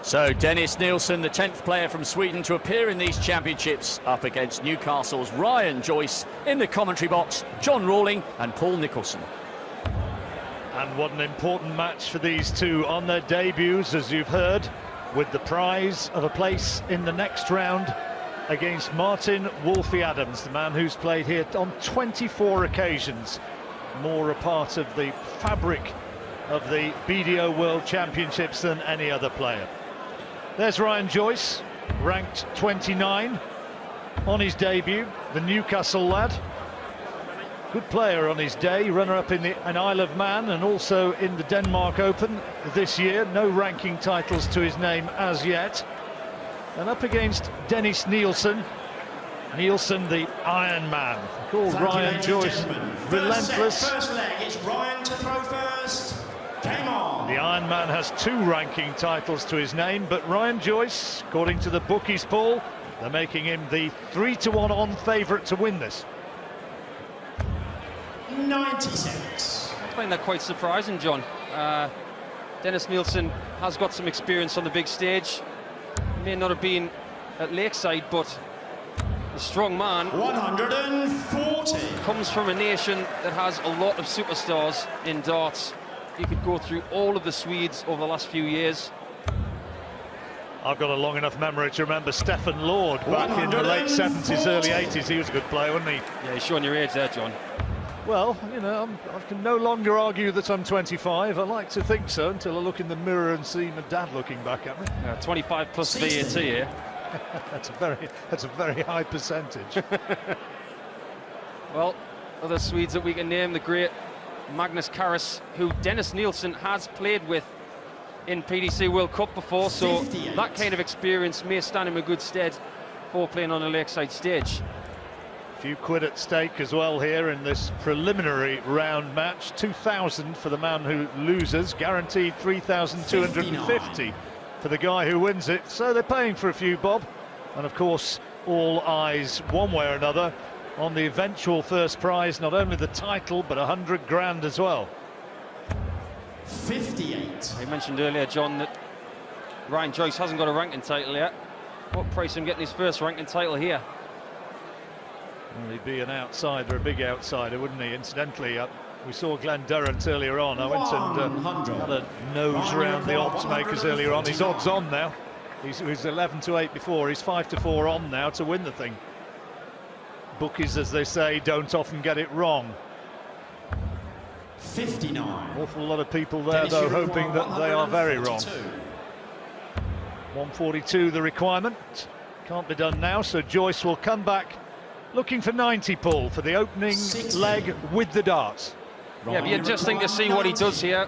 So Dennis Nilsson, the 10th player from Sweden to appear in these championships, up against Newcastle's Ryan Joyce. In the commentary box, John Rawling and Paul Nicholson. And what an important match for these two on their debuts, as you've heard, with the prize of a place in the next round against Martin Wolfie Adams, the man who's played here on 24 occasions, more a part of the fabric of the BDO World Championships than any other player. There's Ryan Joyce, ranked 29 on his debut, the Newcastle lad. Good player on his day, runner-up in Isle of Man and also in the Denmark Open this year. No ranking titles to his name as yet. And up against Dennis Nilsson. Nilsson, the Iron Man, called Ryan Joyce relentless. First leg, it's Ryan to throw first. Game on. The Iron Man has 2 ranking titles to his name, but Ryan Joyce, according to the bookies, Paul, they're making him the 3-1 on favourite to win this. 96. I find that quite surprising, John. Dennis Nilsson has got some experience on the big stage. May not have been at Lakeside, but a strong man. 140. Comes from a nation that has a lot of superstars in darts. You could go through all of the Swedes over the last few years. I've got a long enough memory to remember Stefan Lord back in the late 70s, early 80s. He was a good player, wasn't he? Yeah, you're showing your age there, John. Well, you know, I can no longer argue that I'm 25. I like to think so until I look in the mirror and see my dad looking back at me. 25 plus VAT here. That's a very high percentage. Well, other Swedes that we can name, the great Magnus Carus, who Dennis Nilsson has played with in PDC World Cup before, so 58. that kind of experience may stand him in good stead for playing on a Lakeside stage. A few quid at stake as well here in this preliminary round match. 2,000 for the man who loses, guaranteed 3,250 for the guy who wins it. So they're paying for a few bob, and of course all eyes one way or another on the eventual first prize, not only the title but 100 grand as well. 58. I mentioned earlier, John, that Ryan Joyce hasn't got a ranking title yet. What price him getting his first ranking title here? Well, he'd be an outsider, a big outsider, wouldn't he? Incidentally, we saw Glenn Durrant earlier on. I went and had a nose around the odds makers earlier on. He's odds on now. He was 11-8 before. He's 5-4 on now to win the thing. Bookies, as they say, don't often get it wrong. 59. Awful lot of people there, though, hoping that they are very wrong. 142 the requirement. Can't be done now, so Joyce will come back looking for 90, Paul, for the opening 60. leg with the darts. Yeah, but you're just think to see what he does here.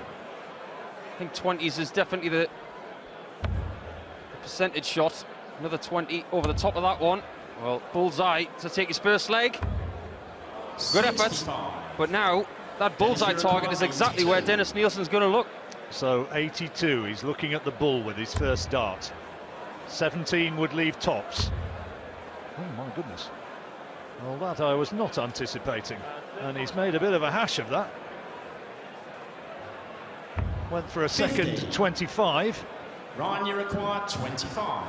I think 20s is definitely the percentage shot. Another 20 over the top of that one. Well, bullseye to take his first leg. Good effort. 65. But now that bullseye target is exactly where Dennis Nilsson's going to look. So 82, he's looking at the bull with his first dart. 17 would leave tops. Oh my goodness. Well, that I was not anticipating, and he's made a bit of a hash of that. Went for a 50. second 25. Ryan, you require 25.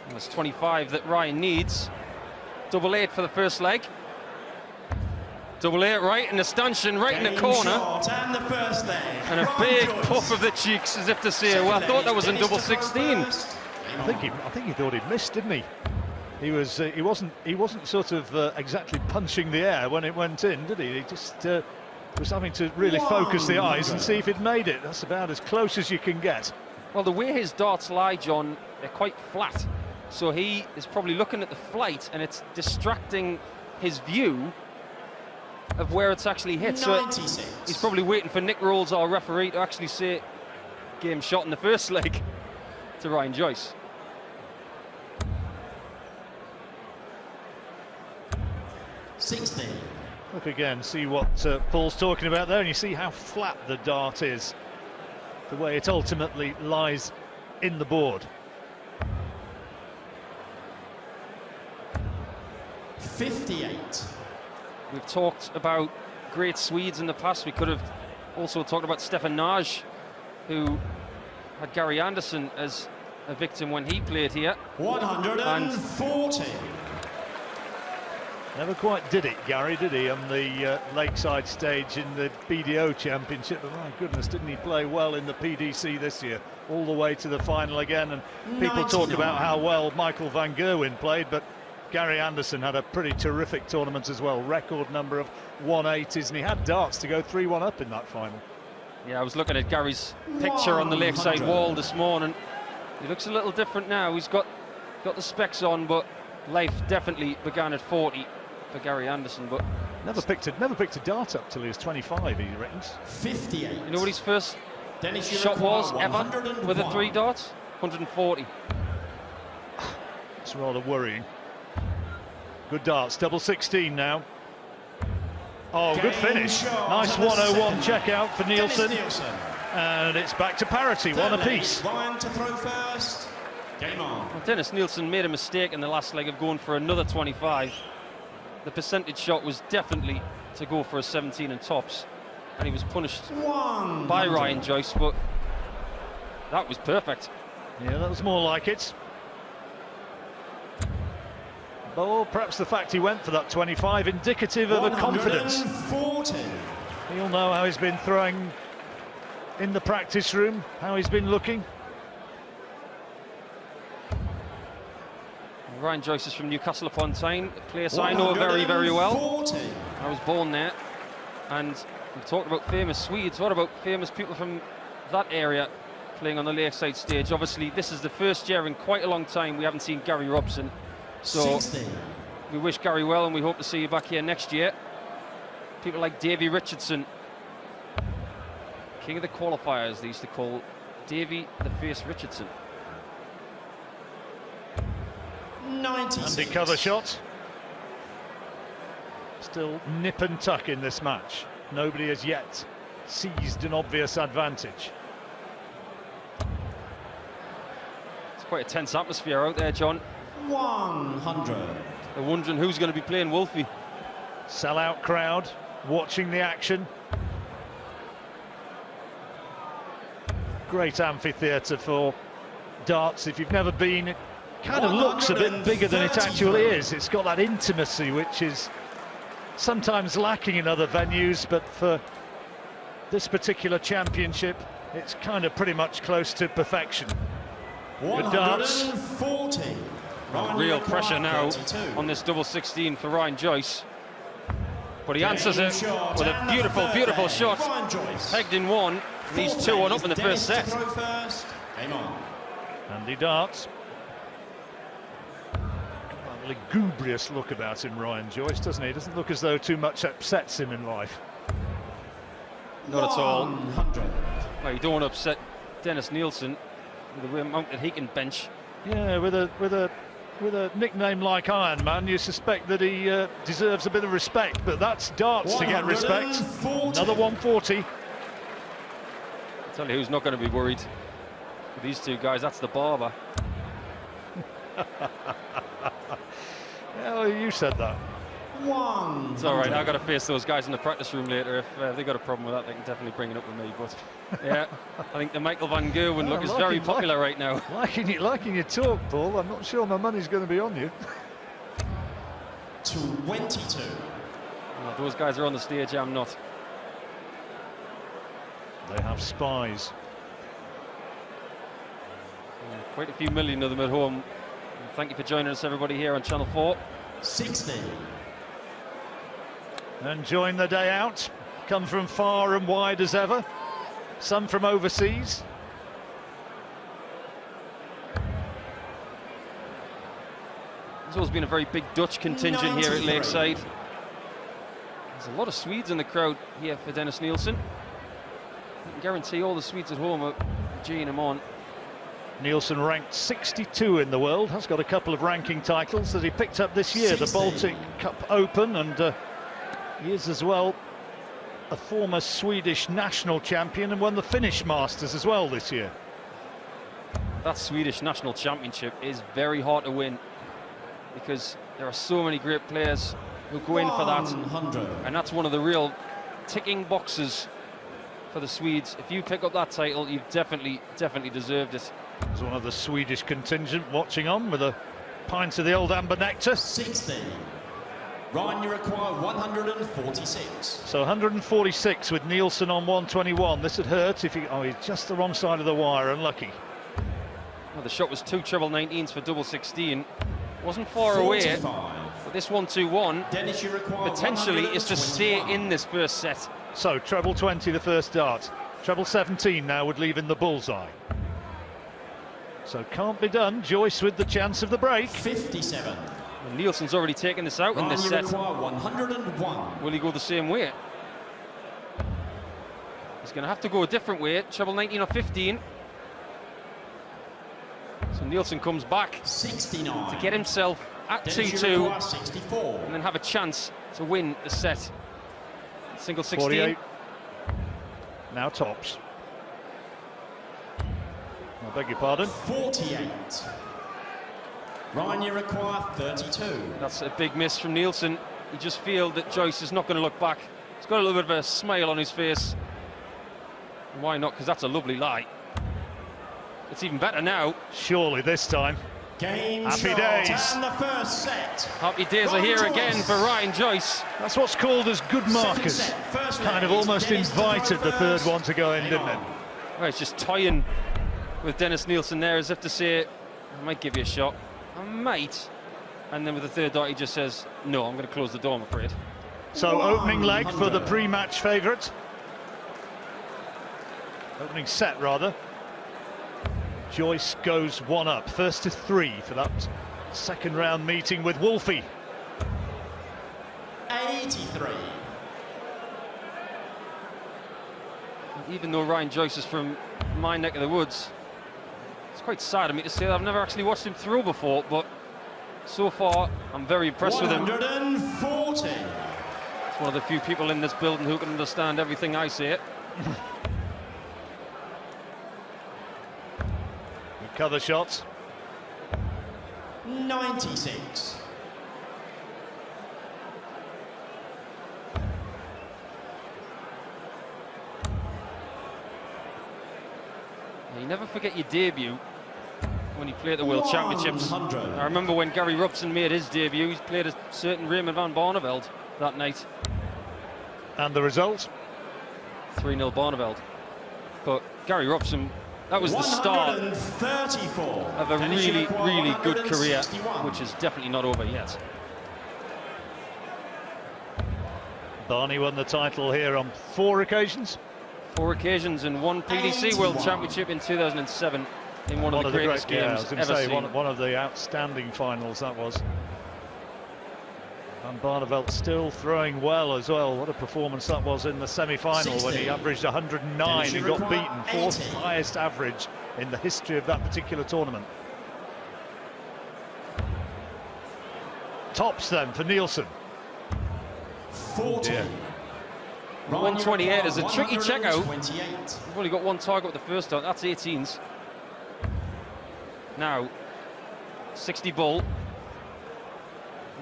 And that's 25 that Ryan needs. Double 8 for the first leg. Double 8 right in the stanchion, right in the corner. And the first leg. And a big puff of the cheeks as if to say, well, I thought that was in double 16. I think he thought he'd missed, didn't he? He wasn't sort of exactly punching the air when it went in, did he? He just was having to really focus the eyes and see if it made it. That's about as close as you can get. Well, the way his darts lie, John, they're quite flat. So he is probably looking at the flight and it's distracting his view of where it's actually hit. 96. So he's probably waiting for Nick Rolls, our referee, to actually say game shot in the first leg to Ryan Joyce. 60. Look again, see what Paul's talking about there, and you see how flat the dart is, the way it ultimately lies in the board. 58. We've talked about great Swedes in the past. We could have also talked about Stefan Naj, who had Gary Anderson as a victim when he played here. 140. Never quite did it, Gary, did he, on the Lakeside stage in the BDO Championship? But my goodness, didn't he play well in the PDC this year? All the way to the final again, and people talk about how well Michael van Gerwen played, but Gary Anderson had a pretty terrific tournament as well. Record number of 180s, and he had darts to go 3-1 up in that final. Yeah, I was looking at Gary's picture on the Lakeside wall this morning. He looks a little different now. He's got the specs on, but life definitely began at 40 for Gary Anderson. But never picked a dart up till he was 25, he reckons. 58. You know what his first shot was ever with a 3 darts? 140. It's rather worrying. Good darts, double 16 now. Oh, good finish. Nice 101 check out for Nilsson. And it's back to parity, one apiece. Ryan to throw first. Game on. Well, Dennis Nilsson made a mistake in the last leg of going for another 25. The percentage shot was definitely to go for a 17 and tops, and he was punished by Ryan Joyce, but that was perfect. Yeah, that was more like it. Well, perhaps the fact he went for that 25 indicative of a confidence. 140. He'll know how he's been throwing in the practice room, how he's been looking. Ryan Joyce is from Newcastle upon Tyne, a place I know very, very well. I was born there, and we've talked about famous Swedes. What about famous people from that area playing on the Lakeside stage? Obviously, this is the first year in quite a long time we haven't seen Gary Robson. So 60. we wish Gary well, and we hope to see you back here next year. People like Davy Richardson, king of the qualifiers, they used to call Davy the Face Richardson. 96. Andy cover shot. Still nip and tuck in this match. Nobody has yet seized an obvious advantage. It's quite a tense atmosphere out there, John. 100. They're wondering who's going to be playing Wolfie. Sell-out crowd watching the action. Great amphitheatre for darts. If you've never been, it kind of looks a bit bigger than it actually is. It's got that intimacy which is sometimes lacking in other venues, but for this particular championship it's kind of pretty much close to perfection. Good darts. 140. Real pressure now on this double 16 for Ryan Joyce, but he answers it with a beautiful, beautiful shot. Pegged in one, he's 2-1 up in the first set. Andy darts. A lugubrious look about him, Ryan Joyce, doesn't he? Doesn't look as though too much upsets him in life. Not at all. Well, you don't want to upset Dennis Nilsson with the amount that he can bench. Yeah, with a nickname like Iron Man, you suspect that he deserves a bit of respect, but that's darts to get respect. Another 140. I'll tell you who's not going to be worried with these two guys, that's the barber. Well, you said that. It's all right, I've got to face those guys in the practice room later. If they've got a problem with that, they can definitely bring it up with me. But yeah, I think the Michael van Gerwen look is very popular right now. Liking your talk, Paul. I'm not sure my money's going to be on you. 22. Well, those guys are on the stage, I'm not. They have spies. Quite a few million of them at home. Thank you for joining us, everybody, here on Channel 4. 60. Enjoying the day out. Come from far and wide as ever. Some from overseas. There's always been a very big Dutch contingent here at Lakeside. There's a lot of Swedes in the crowd here for Dennis Nilsson. I can guarantee all the Swedes at home are geeing him on. Nilsson ranked 62 in the world, has got a couple of ranking titles that he picked up this year, 60. The Baltic Cup Open, and he is as well a former Swedish national champion and won the Finnish Masters as well this year. That Swedish national championship is very hard to win because there are so many great players who go in for that, and that's one of the real ticking boxes for the Swedes. If you pick up that title, you've definitely deserved it. There's one of the Swedish contingent watching on with a pint of the old amber nectar. 60. Ryan, you require 146. So 146 with Nilsson on 121. This would hurt if he... Oh, he's just the wrong side of the wire, unlucky. Well, the shot was 2 treble 19s for double 16. Wasn't far away, but this 1-2-1 potentially is to stay in this first set. So treble 20 the first dart. Treble 17 now would leave in the bullseye. So can't be done. Joyce with the chance of the break. 57. Well, Nilsson's already taken this out in this set. 101. Will he go the same way? He's going to have to go a different way. Treble 19 or 15. So Nilsson comes back 69. to get himself at 2-2 64. and then have a chance to win the set. Single 16. 48. Now tops. I beg your pardon. 48. Ryan, you require 32. That's a big miss from Nilsson. You just feel that Joyce is not going to look back. He's got a little bit of a smile on his face. Why not? Because that's a lovely lie. It's even better now. Surely this time. Game Happy shot days. and the first set. Happy days are here again for Ryan Joyce. That's what's called as good markers. Kind of almost invited the third one to go in, didn't it? Well, he's just toying with Dennis Nilsson there as if to say, I might give you a shot. I might. And then with the third dart, he just says, no, I'm going to close the door, I'm afraid. So opening leg for the pre-match favourite. Opening set, rather. Joyce goes one up, first to 3 for that second round meeting with Wolfie. 83. Even though Ryan Joyce is from my neck of the woods, it's quite sad of me to say that I've never actually watched him throw before, but so far I'm very impressed with him. 140. It's one of the few people in this building who can understand everything I say. Cover shots. 96. You never forget your debut when you play at the World Championships. 100. I remember when Gary Robson made his debut, he played a certain Raymond van Barneveld that night. And the result? 3-0 Barneveld. But Gary Robson, that was the start of a really good career, which is definitely not over yet. Barney won the title here on 4 occasions. 4 occasions and 1 PDC World Championship in 2007 in one of the greatest games I was going ever to say, seen. one of the outstanding finals that was. And Barneveld still throwing well as well. What a performance that was in the semi-final when he averaged 109 and got beaten. 4th highest average in the history of that particular tournament. Tops then for Nilsson. 40. 128 is a tricky checkout. We've only got 1 target with the first dart. That's 18s. Now, 60 bull.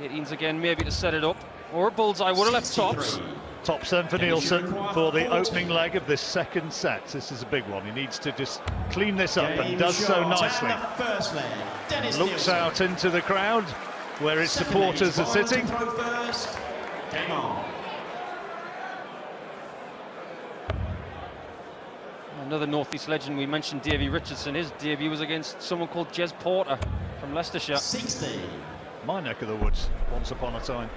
18s again, maybe to set it up. Or a bullseye, would have left tops. Tops then for Nilsson for the opening leg of this second set. This is a big one. He needs to just clean this up and does so nicely. Looks out into the crowd where his supporters are sitting. Game on. Another North East legend, we mentioned Davy Richardson. His debut was against someone called Jez Porter from Leicestershire. 60. My neck of the woods, once upon a time.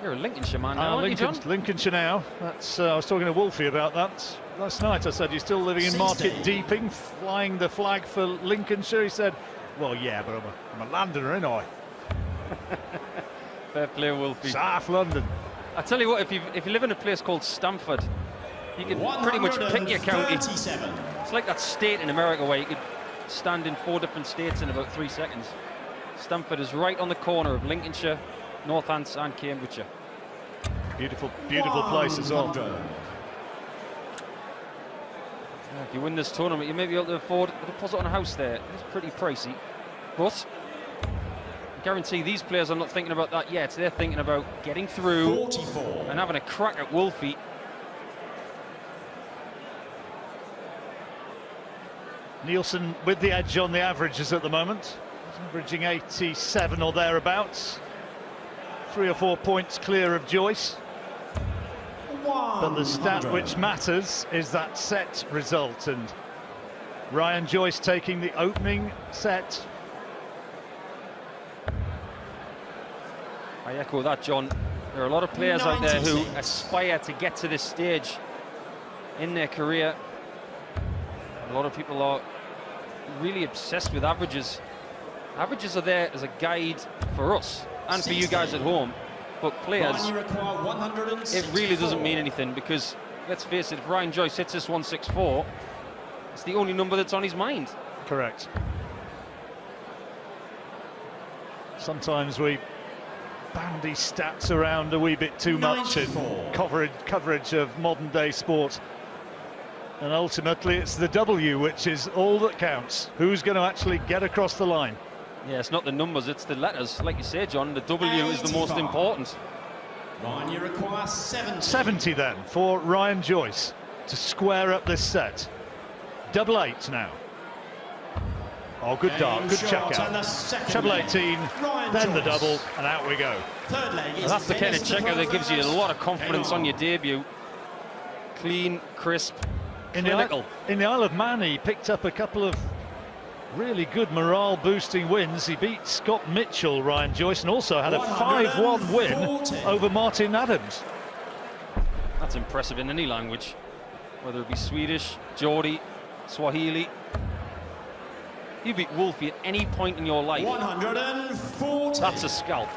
You're a Lincolnshire man now, aren't you, John? Lincolnshire now. That's, I was talking to Wolfie about that last night. I said, you're still living in Market Deeping, flying the flag for Lincolnshire. He said, well, yeah, but I'm a Londoner, ain't I? Fair play, Wolfie. South London. I tell you what, if you live in a place called Stamford, you can pretty much pick your county. It's like that state in America where you could stand in 4 different states in about 3 seconds. Stamford is right on the corner of Lincolnshire, Northants and Cambridgeshire. Beautiful, beautiful place as well. If you win this tournament, you may be able to afford a deposit on a house there. It's pretty pricey, but guarantee these players are not thinking about that yet. They're thinking about getting through 44. and having a crack at Wolfie. Nilsson with the edge on the averages at the moment. He's averaging 87 or thereabouts. 3 or 4 points clear of Joyce. But the stat which matters is that set result, and Ryan Joyce taking the opening set. I echo that, John. There are a lot of players out there who aspire to get to this stage in their career. A lot of people are really obsessed with averages. Averages are there as a guide for us and for you guys at home. But players, it really doesn't mean anything, because, let's face it, if Ryan Joyce hits this 164, it's the only number that's on his mind. Correct. Sometimes we bandy stats around a wee bit too much in coverage of modern day sport, and ultimately it's the W which is all that counts. Who's going to actually get across the line? Yeah, it's not the numbers, it's the letters. Like you say, John, the W is the most important. Ryan, you require 70. 70 then for Ryan Joyce to square up this set. Double 8 now. Oh, good dart, good check out. Treble 18, then the double, and out we go. Third leg is That's the kind of checker that gives you a lot of confidence on your debut. Clean, crisp, clinical. In the Isle of Man, he picked up a couple of really good morale-boosting wins. He beat Scott Mitchell, Ryan Joyce, and also had a 5-1 win over Martin Adams. That's impressive in any language, whether it be Swedish, Geordie, Swahili. You beat Wolfie at any point in your life. 140. That's a scalp.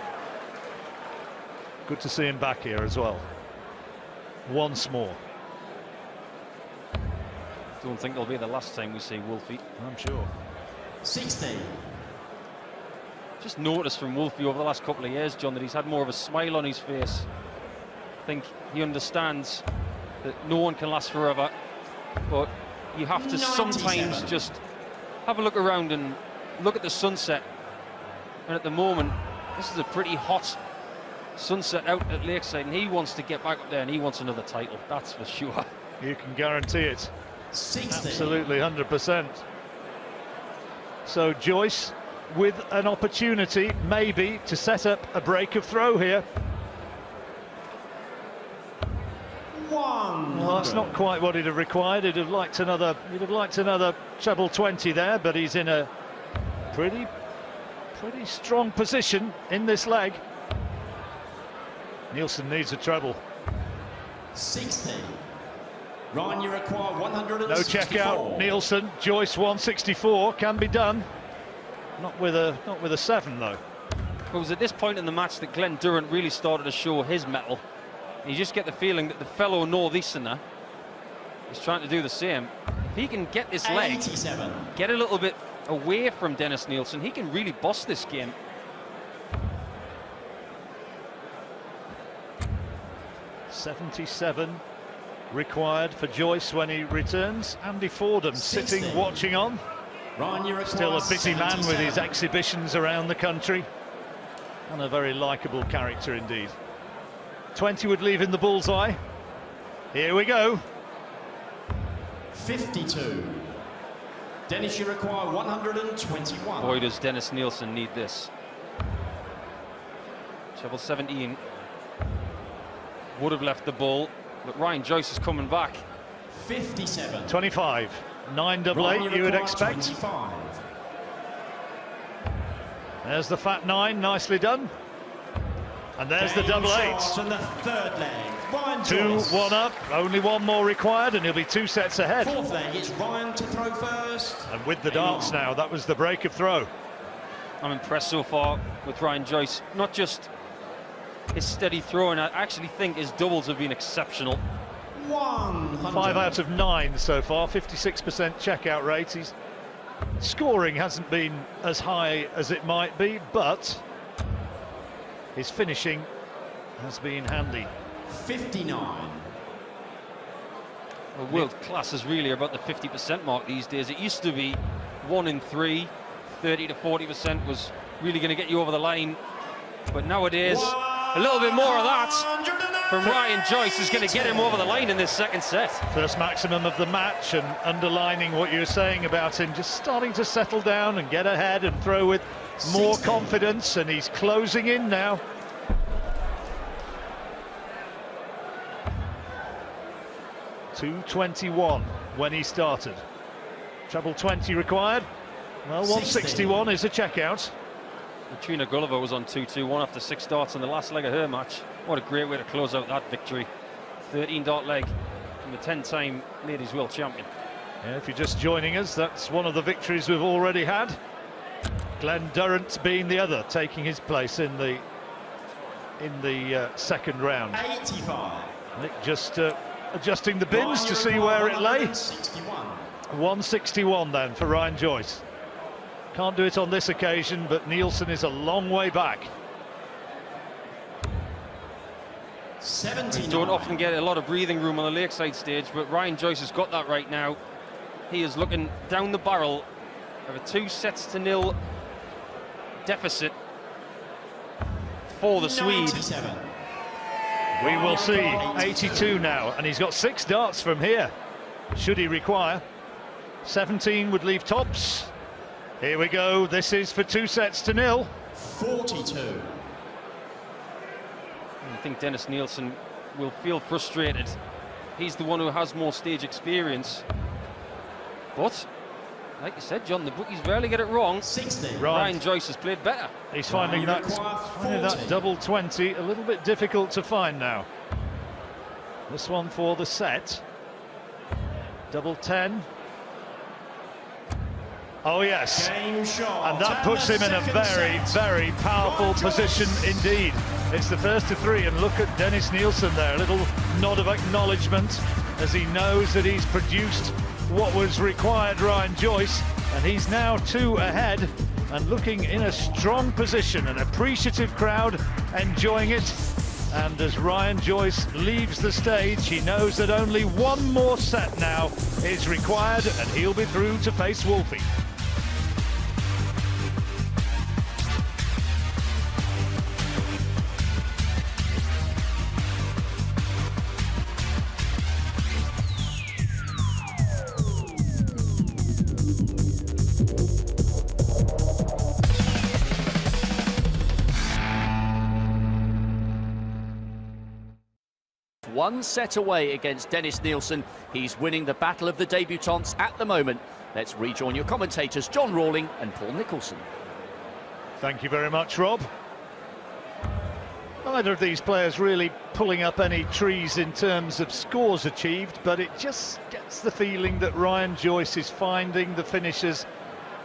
Good to see him back here as well. Once more. Don't think it'll be the last time we see Wolfie. I'm sure. 60. Just noticed from Wolfie over the last couple of years, John, that he's had more of a smile on his face. I think he understands that no one can last forever, but you have to sometimes just have a look around and look at the sunset. And at the moment, this is a pretty hot sunset out at Lakeside, and he wants to get back up there and he wants another title, that's for sure. You can guarantee it. 60. Absolutely, 100%. So Joyce with an opportunity, maybe, to set up a break of throw here. Well, that's not quite what he'd have required. He'd have liked another treble 20 there, but he's in a pretty strong position in this leg. Nilsson needs a treble. 60. Ryan, you require 164. No check out, Nilsson. Joyce 164 can be done. Not with a 7 though. It was at this point in the match that Glenn Durrant really started to show his mettle. You just get the feeling that the fellow northeasterner is trying to do the same. If he can get this leg, 87. get a little bit away from Dennis Nilsson, he can really boss this game. .77 required for Joyce when he returns. Andy Fordham 60. sitting, watching on. Ryan, you require Still a busy man with 77. his exhibitions around the country. And a very likeable character indeed. 20 would leave in the bullseye. Here we go. 52. Dennis, you require 121. Boy, does Dennis Nilsson need this. Treble 17 would have left the ball, but Ryan Joyce is coming back. 57. 25. 9 double 8 you would expect. 25. There's the fat 9, nicely done. And there's the double 8. On the third leg, Ryan 2-1 Joyce. up, only one more required, and he'll be 2 sets ahead. Fourth leg, it's Ryan to throw first. And with the darts now, that was the break of throw. I'm impressed so far with Ryan Joyce. Not just his steady throwing, I actually think his doubles have been exceptional. 100. 5 out of 9 so far, 56% checkout rate. His scoring hasn't been as high as it might be, but his finishing has been handy. 59. Well, world class is really about the 50% mark these days. It used to be 1 in 3, 30 to 40% was really going to get you over the line. But nowadays, a little bit more of that from Ryan Joyce is going to get him over the line in this second set. First maximum of the match, and underlining what you were saying about him just starting to settle down and get ahead and throw with more confidence, and he's closing in now. .221 when he started. Treble 20 required. Well, 161 is a checkout. Trina Gulliver was on 2-2-1 after 6 darts in the last leg of her match. What a great way to close out that victory. 13-dart leg from the 10-time ladies world champion. Yeah, if you're just joining us, that's one of the victories we've already had. Glenn Durrant being the other, taking his place in the second round. 85. Nick just adjusting the bins to see where it lay. 161 then for Ryan Joyce. Can't do it on this occasion, but Nilsson is a long way back. 79. You don't often get a lot of breathing room on the Lakeside stage, but Ryan Joyce has got that right now. He is looking down the barrel of a 2-0 deficit for the Swede. 97. We will see. 82 now, and he's got 6 darts from here, should he require. 17 would leave tops. Here we go. This is for 2-0. 42. I think Dennis Nilsson will feel frustrated. He's the one who has more stage experience. But, like you said, John, the bookies rarely get it wrong. 60. Ryan Joyce has played better. He's finding that double 20 a little bit difficult to find now. This one for the set. Double 10. Oh yes, and that puts him in a very, very powerful position indeed. It's the first of 3, and look at Dennis Nilsson there, a little nod of acknowledgement as he knows that he's produced what was required, Ryan Joyce, and he's now 2 ahead and looking in a strong position. An appreciative crowd enjoying it, and as Ryan Joyce leaves the stage, he knows that only one more set now is required, and he'll be through to face Wolfie. One set away against Dennis Nilsson. He's winning the battle of the debutantes at the moment. Let's rejoin your commentators, John Rawling and Paul Nicholson. Thank you very much, Rob. Neither of these players really pulling up any trees in terms of scores achieved, but it just gets the feeling that Ryan Joyce is finding the finishes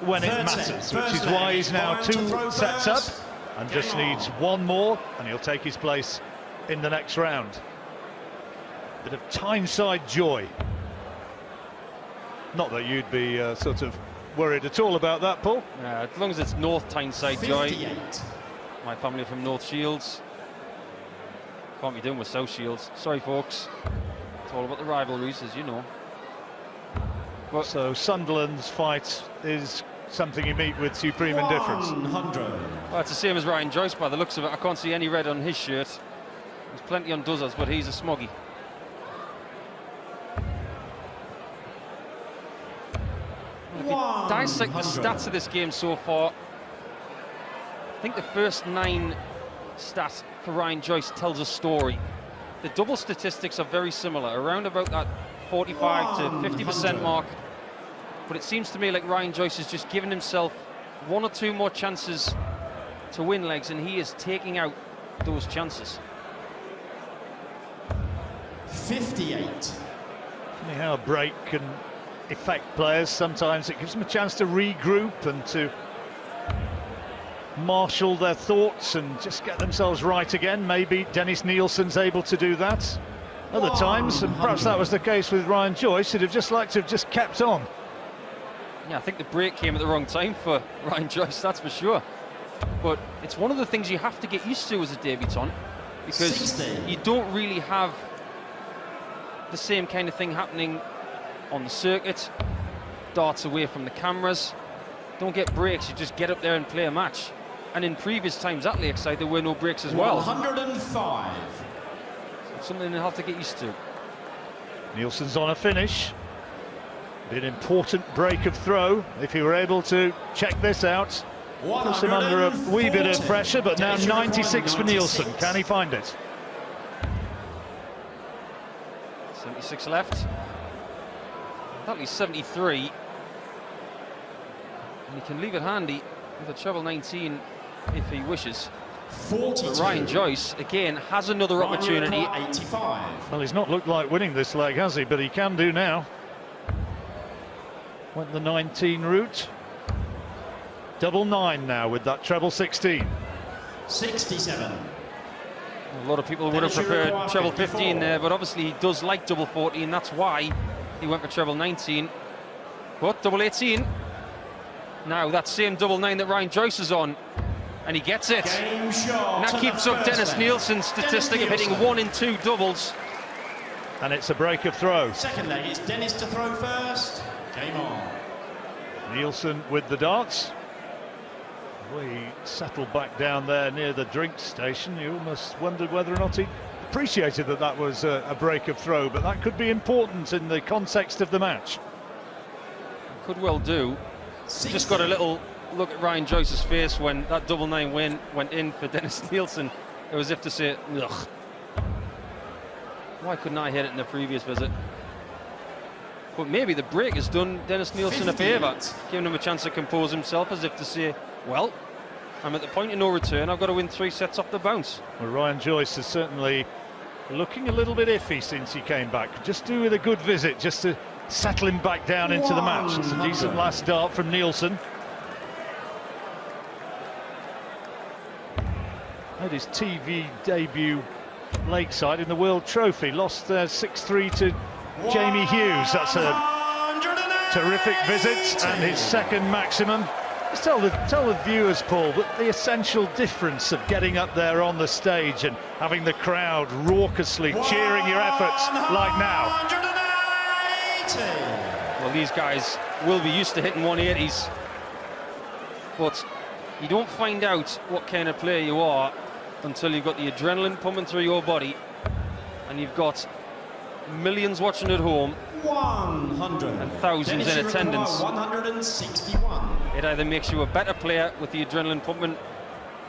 when it matters, which is why he's now 2 sets up and just needs 1 more, and he'll take his place in the next round. Bit of Tyneside joy. Not that you'd be sort of worried at all about that, Paul. As long as it's North Tyneside joy. 58. My family are from North Shields. Can't be doing with South Shields. Sorry, folks. It's all about the rivalries, as you know. But so Sunderland's fight is something you meet with supreme indifference. 100. well, it's the same as Ryan Joyce by the looks of it. I can't see any red on his shirt. There's plenty on Dozzers, but he's a smoggy. If you dissect the stats of this game so far, I think the first 9 stats for Ryan Joyce tells a story. The double statistics are very similar, around about that 45 to 50% mark. But it seems to me like Ryan Joyce has just given himself 1 or 2 more chances to win legs, and he is taking out those chances. 58. Funny how a break can affect players. Sometimes it gives them a chance to regroup and to marshal their thoughts and just get themselves right again. Maybe Dennis Nilsson's able to do that. Other times, and perhaps that was the case with Ryan Joyce, he'd have just liked to have just kept on. Yeah, I think the break came at the wrong time for Ryan Joyce, that's for sure. But it's one of the things you have to get used to as a debutant, because 60. you don't really have the same kind of thing happening on the circuit. Darts away from the cameras. Don't get breaks, you just get up there and play a match. and in previous times at Lakeside there were no breaks as well. 105. So something they'll have to get used to. Nilsson's on a finish. An important break of throw. If he were able to check this out, puts him under a wee bit of pressure, but now 96 for Nilsson. Can he find it? 76 left. That'll be 73. And he can leave it handy with a treble 19 if he wishes. 42. But Ryan Joyce, again, has another opportunity. 85. Well, he's not looked like winning this leg, has he? But he can do now. Went the 19 route. Double 9 now with that treble 16. 67. A lot of people would have preferred treble 15 there, but obviously he does like double 14. That's why he went for treble 19. But double 18. Now that same double 9 that Ryan Joyce is on, and he gets it. Game shot. And that keeps up Dennis Nilsson's statistic of hitting 1 in 2 doubles. And it's a break of throw. Second leg, it's Dennis to throw first. Game on. Nilsson with the darts. We settled back down there near the drink station. You almost wondered whether or not he appreciated that that was a break of throw, but that could be important in the context of the match. Could well do. Just got a little look at Ryan Joyce's face when that double 9 win went in for Dennis Nilsson. It was as if to say, ugh. Why couldn't I hit it in the previous visit? But maybe the break has done Dennis Nilsson a favour, giving him a chance to compose himself, as if to say, well, I'm at the point of no return, I've got to win 3 sets off the bounce. Well, Ryan Joyce is certainly looking a little bit iffy since he came back. Just do with a good visit, just to settle him back down into the match. It's a decent last dart from Nilsson. Had his TV debut Lakeside in the World Trophy, lost 6-3 to Jamie Hughes. That's a terrific visit and his second maximum. Just tell the viewers, Paul, that the essential difference of getting up there on the stage and having the crowd raucously cheering your efforts like now. 180. Well, these guys will be used to hitting 180s, but you don't find out what kind of player you are until you've got the adrenaline pumping through your body and you've got millions watching at home 100 and thousands in attendance. 161. It either makes you a better player with the adrenaline pumping,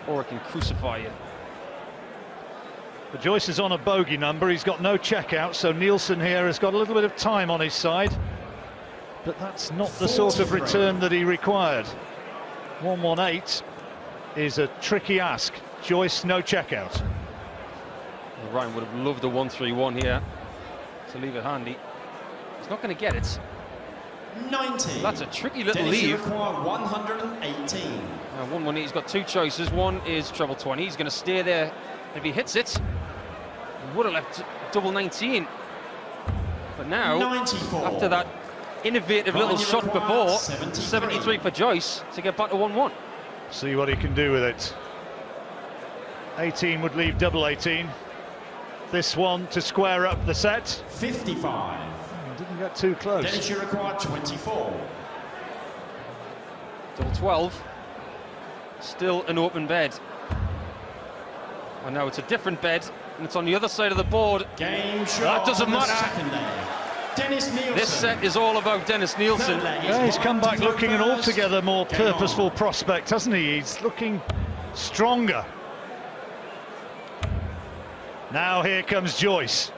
or it can crucify you. But Joyce is on a bogey number. He's got no checkout, so Nilsson here has got a little bit of time on his side. But that's not the sort of return that he required. 118 is a tricky ask. Joyce, no checkout. Well, Ryan would have loved a 1-3-1 here to leave it handy. He's not going to get it. 90. Well, that's a tricky little Dennis, you leave. require 118. 118, he's got 2 choices. One is treble 20. He's going to stay there. If he hits it, he would have left double 19. But now, 94. after that innovative little Ryan, you shot require before, 73 for Joyce to get back to 1-1. See what he can do with it. 18 would leave double 18. This one to square up the set. 55. Didn't get too close. Dennis, you require 24. Double 12. Still an open bed. And now it's a different bed, and it's on the other side of the board. Game shot. That doesn't on the matter. second leg. Dennis Nilsson. This set is all about Dennis Nilsson. Yeah, he's come back looking an altogether more Game purposeful on. prospect, hasn't he? He's looking stronger. Now here comes Joyce.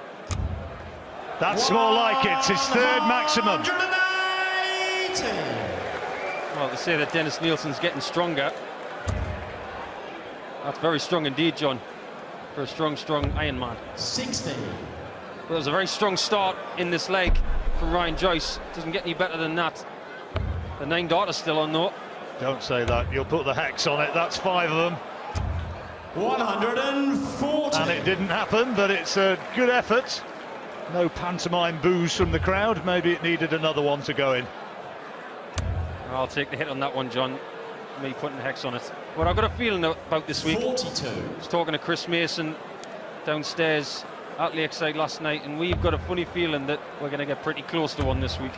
That's more like it. His third maximum. 180. Well, to say that Dennis Nilsson's getting stronger. That's very strong indeed, John, for a strong Iron Man. 60. Well, it was a very strong start in this leg from Ryan Joyce. Doesn't get any better than that. The 9 dart is still on though. Don't say that. You'll put the hex on it. That's 5 of them. 140. And it didn't happen, but it's a good effort. No pantomime boos from the crowd. Maybe it needed another one to go in. I'll take the hit on that one, John. Me putting the hex on it. What I've got a feeling about this week. 42. I was talking to Chris Mason downstairs at Lakeside last night, and we've got a funny feeling that we're going to get pretty close to one this week.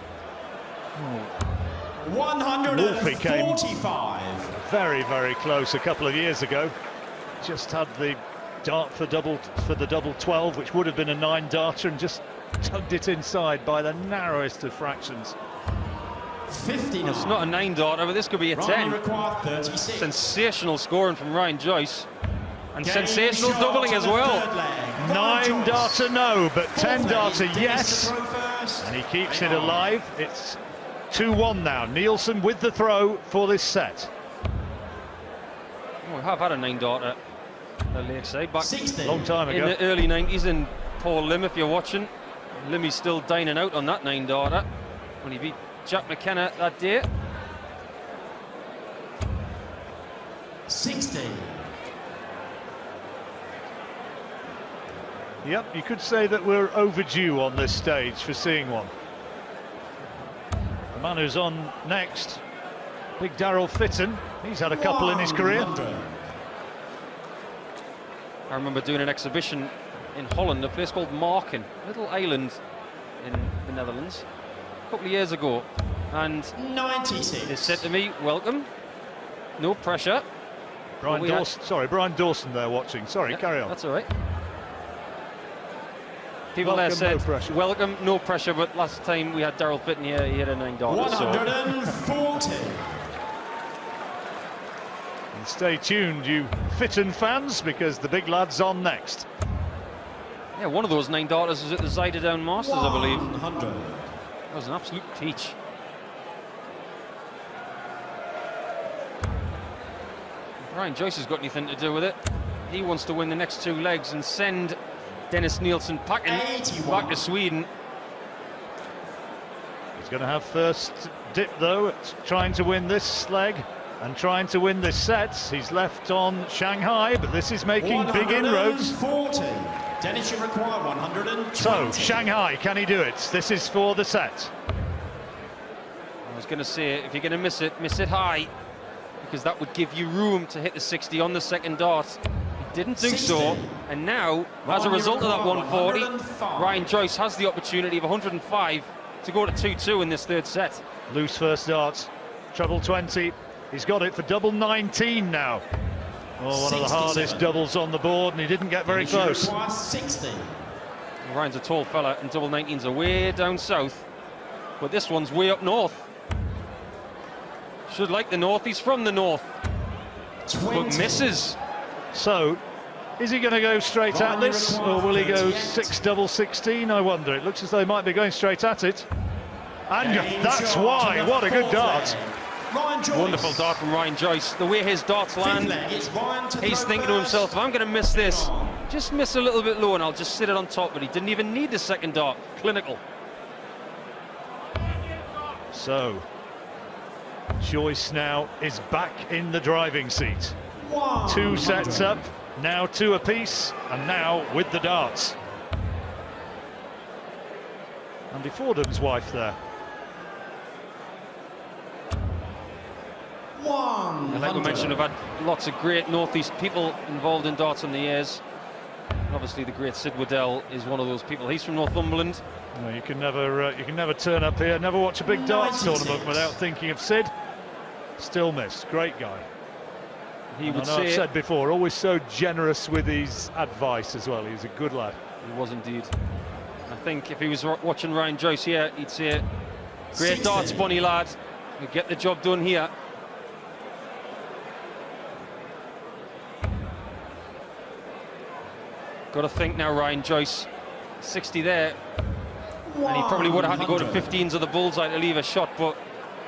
145. very, very close a couple of years ago. Just had the dart for the double 12, which would have been a 9-darter, and just tugged it inside by the narrowest of fractions. 59. It's not a 9-darter, but this could be a 10. 36. Sensational scoring from Ryan Joyce, and Game sensational shot doubling to as the well. third leg. 9-darter no, but 10-darter Dennis yes. to throw first. And he keeps Game it on. alive. It's 2-1 now. Nilsson with the throw for this set. Oh, we have had a 9-darter at Lakeside back 60. Long time in ago. the early 90s, and Paul Lim, if you're watching, Limmy's still dining out on that 9-darter when he beat Jack McKenna that day. 60. Yep, you could say that we're overdue on this stage for seeing one. The man who's on next, big Daryl Fitton. He's had a couple in his career. 100. I remember doing an exhibition in Holland, a place called Marken, a little island in the Netherlands, a couple of years ago, and 96. they said to me, welcome, no pressure. Brian we had- Dawson, sorry, Brian Dawson there watching. Sorry, Yeah, carry on. That's all right. People Welcome, there no said, pressure. welcome, no pressure, but last time we had Daryl Fitton here, he had a 9-darter. So 140. And stay tuned, you Fitton fans, because the big lad's on next. yeah, one of those 9-darters was at the Zyderdown Masters, I believe. 100. That was an absolute peach. Ryan Joyce has got anything to do with it. He wants to win the next 2 legs and send Dennis Nilsson packing 81. back to Sweden. He's going to have first dip, though, at trying to win this leg and trying to win this set. He's left on Shanghai, but this is making big inroads. 140. Dennis, you require 120. So, Shanghai, can he do it? This is for the set. I was going to say, if you're going to miss it high, because that would give you room to hit the 60 on the second dart. He didn't do 60. so, and now, as a result of that 140, 105. Ryan Joyce has the opportunity of 105 to go to 2-2 in this third set. Loose first dart, treble 20. He's got it for double 19 now. Oh, one of the 67. hardest doubles on the board, and he didn't get very Dennis, you close. require 60. Ryan's a tall fella, and double 19s are way down south, but this one's way up north. Should like the north, he's from the north, 20. but misses. So, is he going to go straight Ryan, at you this, require or will he go 38. 6 double 16? I wonder. It looks as though he might be going straight at it. And Game that's shot why. to the What a good fourth dart. leg. Ryan Joyce. Wonderful dart from Ryan Joyce. The way his darts Fifth land, leg, it's Ryan to he's throw thinking to first. himself, if I'm going to miss this, just miss a little bit low and I'll just sit it on top. But he didn't even need the second dart. Clinical. So, Joyce now is back in the driving seat. 2 sets up, now 2 apiece, and now with the darts. Andy Fordham's wife there. 100. And like we mentioned, we've had lots of great northeast people involved in darts in the years. And obviously, the great Sid Waddell is one of those people. He's from Northumberland. Well, you can never turn up here, never watch a big darts 96. tournament without thinking of Sid. Still missed, great guy. He And would I know I've say said before, always so generous with his advice as well. He's a good lad. he was indeed. I think if he was watching Ryan Joyce here, he'd say, great 60. darts, bunny lad. You get the job done here. Got to think now, Ryan Joyce, 60 there, and he probably would have had to go to 15s of the bullseye to leave a shot, but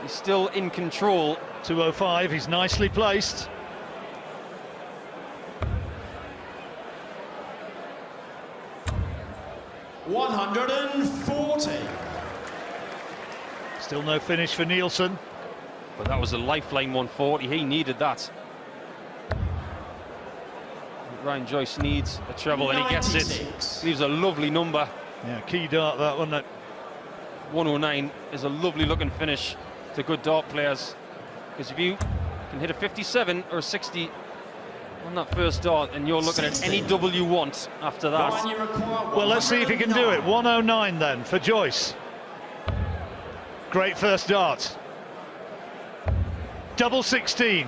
he's still in control. 205, he's nicely placed. $140. Still no finish for Nilsson. But that was a lifeline 140. He needed that. Ryan Joyce needs a treble, and he gets it. 96. Leaves a lovely number. Yeah, key dart that, wasn't it? 109 is a lovely looking finish to good dart players, because if you can hit a 57 or a 60 on that first dart, and you're looking at any double you want after Ryan, that. you require Well, let's see if he can do it. 109. 109 then for Joyce. Great first dart. Double 16.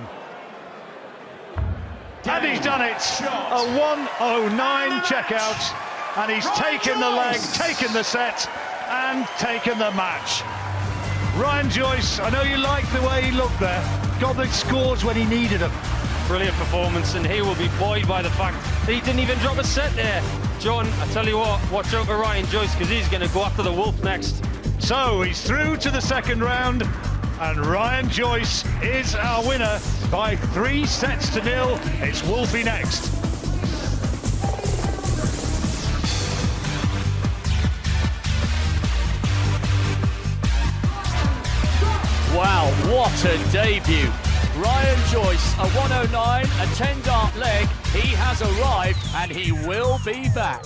he's done it. A 1:09 checkout, and he's taken the leg, taken the set, and taken the match. Ryan Joyce, I know you liked the way he looked there. Got the scores when he needed them. Brilliant performance, and he will be buoyed by the fact that he didn't even drop a set there. John, I tell you what, watch out for Ryan Joyce, because he's going to go after the Wolf next. So he's through to the second round, and Ryan Joyce is our winner by 3-0. It's Wolfie next. Wow, what a debut. Ryan Joyce, a 109, a 10-dart leg. He has arrived and he will be back.